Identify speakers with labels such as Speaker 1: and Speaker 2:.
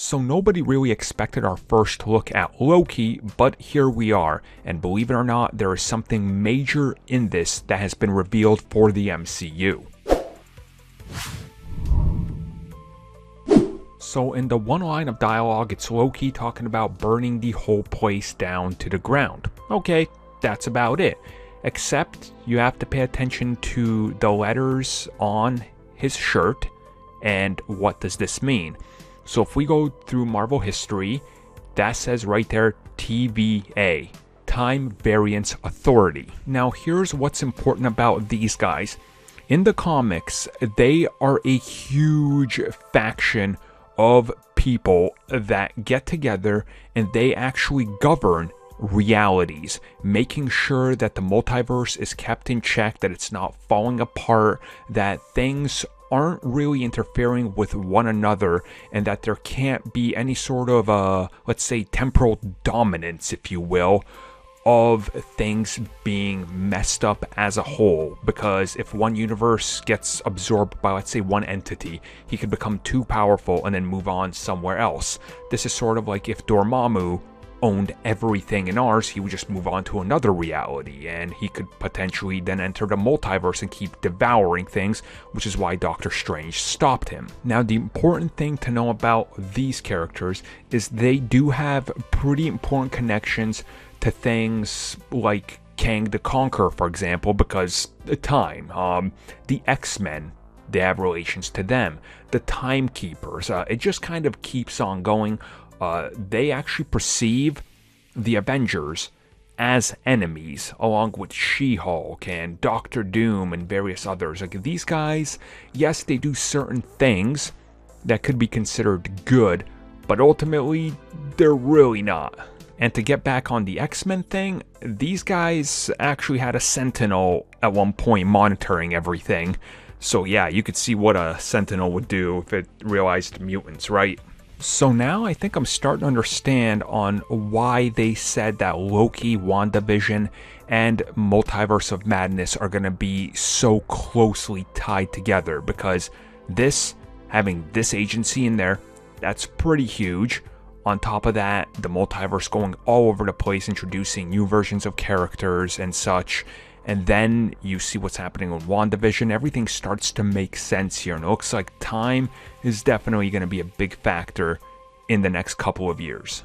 Speaker 1: So nobody really expected our first look at Loki, but here we are, and believe it or not, there is something major in this that has been revealed for the MCU. So in the one line of dialogue, it's Loki talking about burning the whole place down to the ground. Okay, that's about it. Except you have to pay attention to the letters on his shirt, and what does this mean? So if we go through Marvel history, that says right there TVA, Time Variance Authority. Now here's what's important about these guys. In the comics, they are a huge faction of people that get together and they actually govern realities, making sure that the multiverse is kept in check, that it's not falling apart, that things aren't really interfering with one another, and that there can't be any sort of let's say temporal dominance, if you will, of things being messed up as a whole. Because if one universe gets absorbed by, let's say, one entity, he could become too powerful and then move on somewhere else. This is sort of like if Dormammu owned everything in ours, he would just move on to another reality, and he could potentially then enter the multiverse and keep devouring things, which is why Doctor Strange stopped him. Now, the important thing to know about these characters is they do have pretty important connections to things like Kang the Conqueror, for example, because the time. The X-Men, they have relations to them. The Timekeepers, it just kind of keeps on going. They actually perceive the Avengers as enemies, along with She-Hulk and Doctor Doom and various others. Like, these guys, yes, they do certain things that could be considered good, but ultimately, they're really not. And to get back on the X-Men thing, these guys actually had a Sentinel at one point monitoring everything. So yeah, you could see what a Sentinel would do if it realized mutants, right? So now I think I'm starting to understand on why they said that Loki, WandaVision, and Multiverse of Madness are going to be so closely tied together, because having this agency in there, that's pretty huge. On top of that, the multiverse going all over the place, introducing new versions of characters and such. And then you see what's happening with WandaVision. Everything starts to make sense here. And it looks like time is definitely going to be a big factor in the next couple of years.